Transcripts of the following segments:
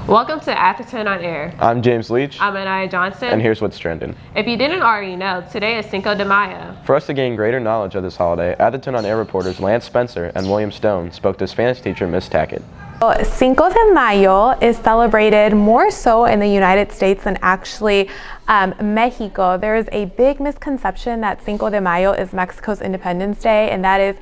Welcome to Atherton on Air. I'm James Leach. I'm Anaya Johnson. And here's what's trending. If you didn't already know, today is Cinco de Mayo. For us to gain greater knowledge of this holiday, Atherton on Air reporters Lance Spencer and William Stone spoke to Spanish teacher Miss Tackett. Cinco de Mayo is celebrated more so in the United States than actually Mexico. There is a big misconception that Cinco de Mayo is Mexico's Independence Day, and that is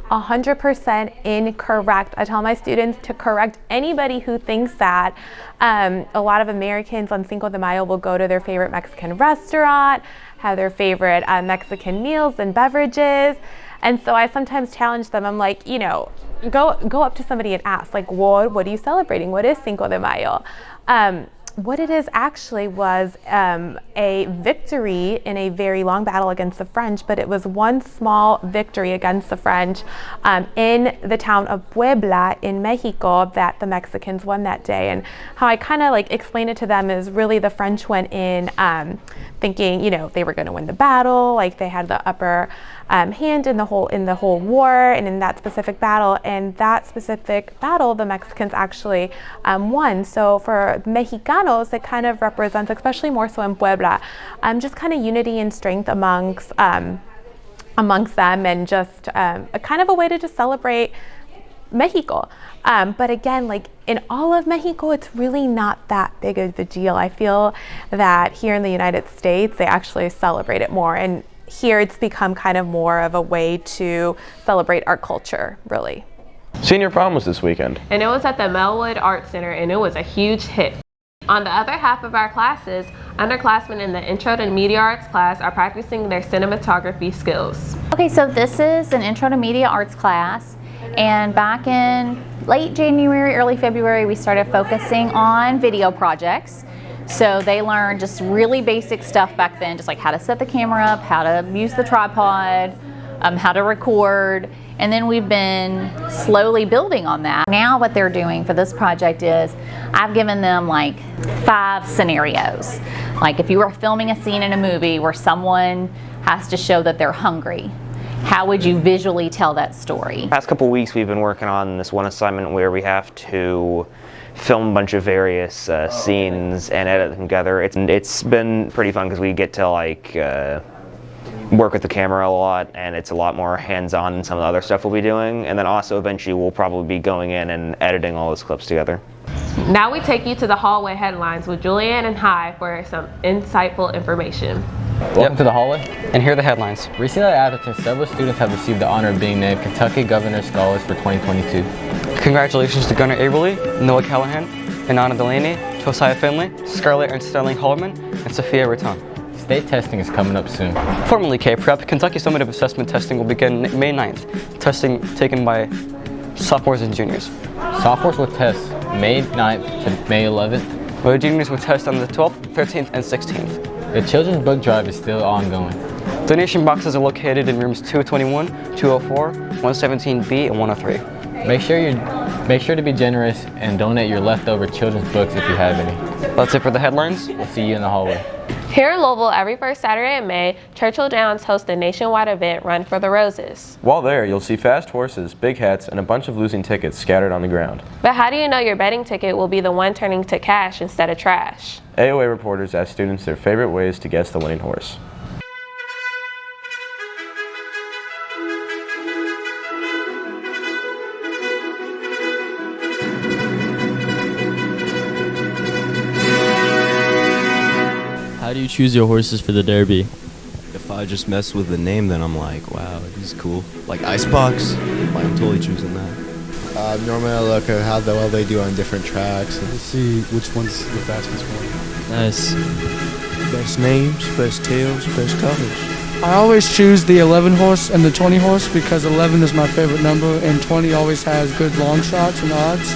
100% incorrect. I tell my students to correct anybody who thinks that. A lot of Americans on Cinco de Mayo will go to their favorite Mexican restaurant, have their favorite Mexican meals and beverages. And so I sometimes challenge them. I'm like, go up to somebody and ask, like, what are you celebrating? What is Cinco de Mayo? What it is actually was a victory in a very long battle against the French, but it was one small victory against the French in the town of Puebla in Mexico that the Mexicans won that day. And how I kind of explain it to them is really the French went in thinking, they were going to win the battle, like they had the upper hand in the whole war and in that specific battle. And that specific battle, the Mexicans actually won. So for Mexicanos, it kind of represents, especially more so in Puebla, just kind of unity and strength amongst them, and just a kind of a way to just celebrate Mexico. But again, in all of Mexico, it's really not that big of a deal. I feel that here in the United States, they actually celebrate it more. And here it's become kind of more of a way to celebrate our culture, really. Senior prom was this weekend. And it was at the Melwood Art Center, and it was a huge hit. On the other half of our classes, underclassmen in the Intro to Media Arts class are practicing their cinematography skills. Okay, so this is an Intro to Media Arts class, and back in late January, early February, we started focusing on video projects. So they learned just really basic stuff back then, just like how to set the camera up, how to use the tripod, how to record, and then we've been slowly building on that. Now what they're doing for this project is I've given them 5 scenarios. Like if you were filming a scene in a movie where someone has to show that they're hungry, how would you visually tell that story? Past couple weeks we've been working on this one assignment where we have to film a bunch of various scenes and edit them together. It's been pretty fun because we get to work with the camera a lot, and it's a lot more hands-on than some of the other stuff we'll be doing. And then also eventually we'll probably be going in and editing all those clips together. Now we take you to the hallway headlines with Julianne and Hi for some insightful information. Welcome to the hallway, and here are the headlines. Recently at Atherton, several students have received the honor of being named Kentucky Governor's Scholars for 2022. Congratulations to Gunnar Aberly, Noah Callahan, Inanna Delaney, Josiah Finley, Scarlett and Sterling Holloman, and Sophia Raton. State testing is coming up soon. Formerly K-Prep, Kentucky Summative Assessment testing will begin May 9th. Testing taken by sophomores and juniors. Sophomores will test May 9th to May 11th. While juniors will test on the 12th, 13th, and 16th. The children's book drive is still ongoing. Donation boxes are located in rooms 221, 204, 117B, and 103. Make sure to be generous and donate your leftover children's books if you have any. That's it for the headlines. We'll see you in the hallway. Here in Louisville, every first Saturday in May, Churchill Downs hosts a nationwide event, Run for the Roses. While there, you'll see fast horses, big hats, and a bunch of losing tickets scattered on the ground. But how do you know your betting ticket will be the one turning to cash instead of trash? AOA reporters asked students their favorite ways to guess the winning horse. How do you choose your horses for the Derby? If I just mess with the name, then I'm like, wow, he's cool. Like Icebox, I'm totally choosing that. Normally I look at how well they do on different tracks and see which one's the fastest one. Nice. Best names, best tails, best colors. I always choose the 11 horse and the 20 horse because 11 is my favorite number and 20 always has good long shots and odds.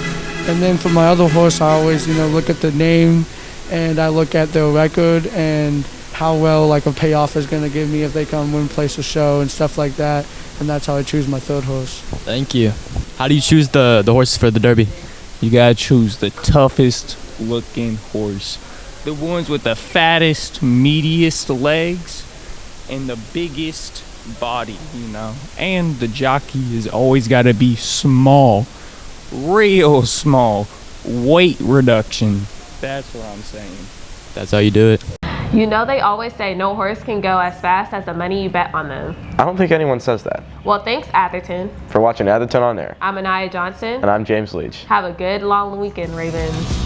And then for my other horse, I always, look at the name and I look at their record and how well a payoff is going to give me if they come win, place, or show and stuff like that. And that's how I choose my third horse. Thank you. How do you choose the horses for the Derby? You gotta choose the toughest looking horse. The ones with the fattest, meatiest legs and the biggest body, And the jockey has always gotta be small, real small, weight reduction. That's what I'm saying. That's how you do it. You know they always say no horse can go as fast as the money you bet on them. I don't think anyone says that. Well, thanks, Atherton. For watching Atherton on Air. I'm Anaya Johnson. And I'm James Leach. Have a good long weekend, Ravens.